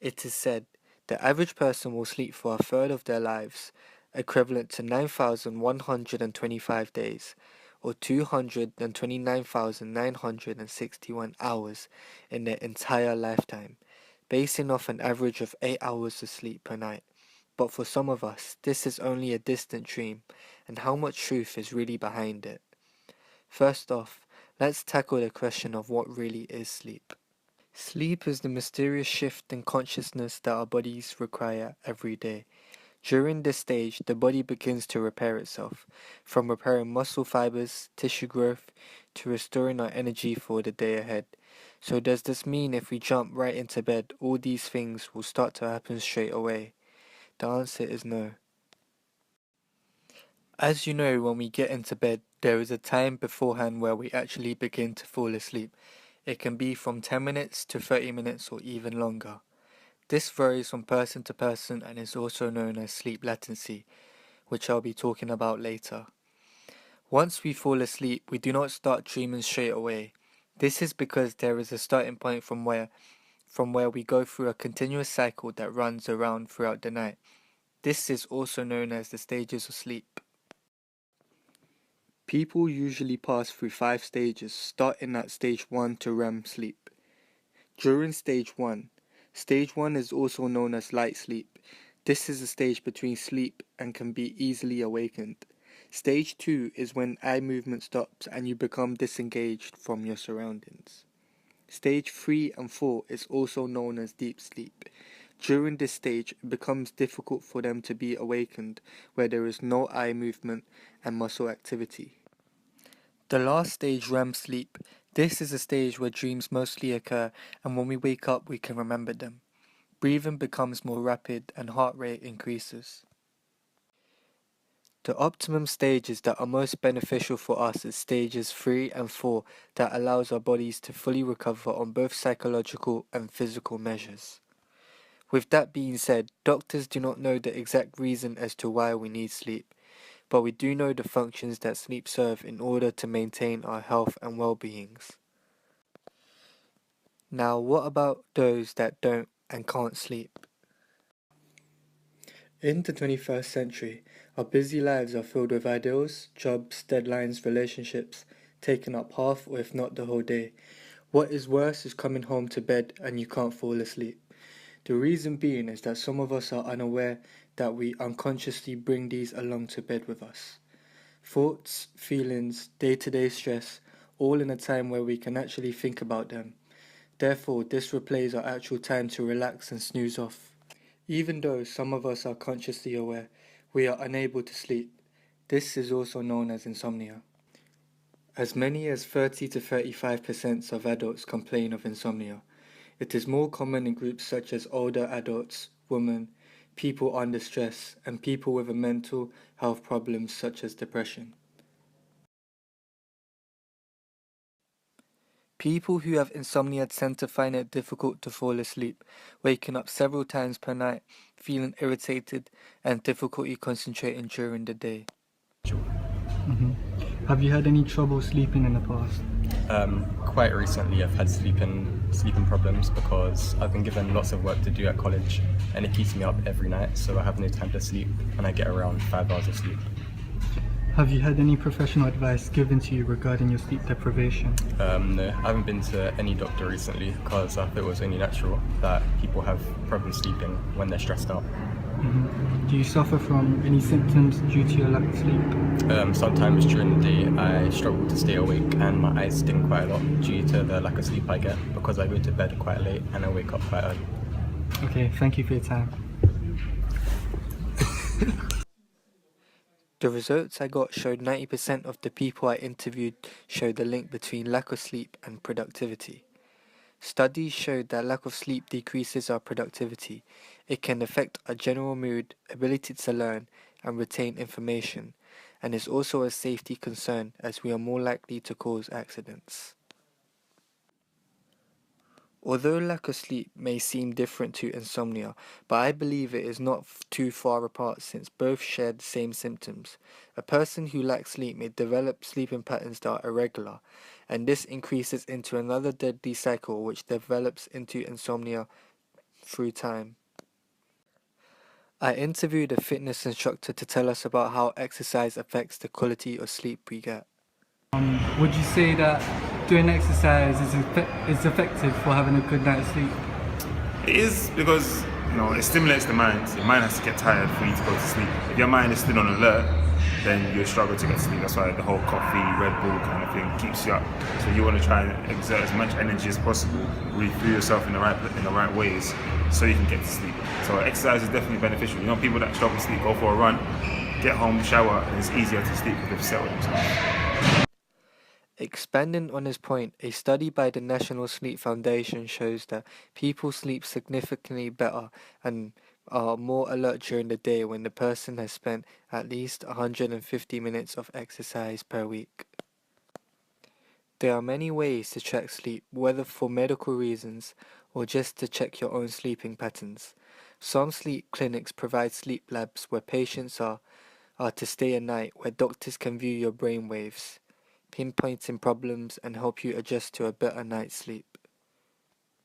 It is said the average person will sleep for a third of their lives, equivalent to 9,125 days, or 229,961 hours in their entire lifetime, basing off an average of 8 hours of sleep per night. But for some of us, this is only a distant dream, and how much truth is really behind it? First off, let's tackle the question of what really is sleep. Sleep is the mysterious shift in consciousness that our bodies require every day. During this stage, the body begins to repair itself, from repairing muscle fibers, tissue growth, to restoring our energy for the day ahead. So does this mean if we jump right into bed, all these things will start to happen straight away? The answer is no. As you know, when we get into bed, there is a time beforehand where we actually begin to fall asleep. It can be from 10 minutes to 30 minutes or even longer. This varies from person to person and is also known as sleep latency, which I'll be talking about later. Once we fall asleep, we do not start dreaming straight away. This is because there is a starting point from where we go through a continuous cycle that runs around throughout the night. This is also known as the stages of sleep. People usually pass through 5 stages, starting at stage 1 to REM sleep. During stage 1 is also known as light sleep. This is a stage between sleep and can be easily awakened. Stage 2 is when eye movement stops and you become disengaged from your surroundings. Stage 3 and 4 is also known as deep sleep. During this stage, it becomes difficult for them to be awakened, where there is no eye movement and muscle activity. The last stage, REM sleep. This is a stage where dreams mostly occur, and when we wake up, we can remember them. Breathing becomes more rapid and heart rate increases. The optimum stages that are most beneficial for us is stages 3 and 4 that allows our bodies to fully recover on both psychological and physical measures. With that being said, doctors do not know the exact reason as to why we need sleep, but we do know the functions that sleep serve in order to maintain our health and well-beings. Now, what about those that don't and can't sleep? In the 21st century, our busy lives are filled with ideals, jobs, deadlines, relationships, taking up half or if not the whole day. What is worse is coming home to bed and you can't fall asleep. The reason being is that some of us are unaware that we unconsciously bring these along to bed with us. Thoughts, feelings, day-to-day stress, all in a time where we can actually think about them. Therefore, this replaces our actual time to relax and snooze off. Even though some of us are consciously aware, we are unable to sleep. This is also known as insomnia. As many as 30 to 35% of adults complain of insomnia. It is more common in groups such as older adults, women, people under stress, and people with mental health problems such as depression. People who have insomnia tend to find it difficult to fall asleep, waking up several times per night, feeling irritated, and difficulty concentrating during the day. hmm Have you had any trouble sleeping in the past? Quite recently, I've had sleeping problems because I've been given lots of work to do at college, and it keeps me up every night, so I have no time to sleep, and I get around 5 hours of sleep. Have you had any professional advice given to you regarding your sleep deprivation? No, I haven't been to any doctor recently because I thought it was only natural that people have problems sleeping when they're stressed out. Do you suffer from any symptoms due to your lack of sleep? Sometimes during the day, I struggle to stay awake, and my eyes sting quite a lot due to the lack of sleep I get because I go to bed quite late and I wake up quite early. Okay, thank you for your time. The results I got showed 90% of the people I interviewed showed the link between lack of sleep and productivity. Studies showed that lack of sleep decreases our productivity. It can affect our general mood, ability to learn and retain information, and is also a safety concern as we are more likely to cause accidents. Although lack of sleep may seem different to insomnia, but I believe it is not too far apart since both share the same symptoms. A person who lacks sleep may develop sleeping patterns that are irregular, and this increases into another deadly cycle which develops into insomnia through time. I interviewed a fitness instructor to tell us about how exercise affects the quality of sleep we get. Would you say that doing exercise is effective for having a good night's sleep? It is because it stimulates the mind. Your mind has to get tired for you to go to sleep. If your mind is still on alert, then you struggle to get to sleep. That's why the whole coffee, Red Bull kind of thing keeps you up. So you want to try and exert as much energy as possible, refuel yourself in the right ways, so you can get to sleep. So exercise is definitely beneficial. People that struggle to sleep go for a run, get home, shower, and it's easier to sleep because they've settled themselves. Expanding on his point, a study by the National Sleep Foundation shows that people sleep significantly better and are more alert during the day when the person has spent at least 150 minutes of exercise per week. There are many ways to track sleep, whether for medical reasons or just to check your own sleeping patterns. Some sleep clinics provide sleep labs where patients are to stay a night, where doctors can view your brain waves, pinpointing problems and help you adjust to a better night's sleep.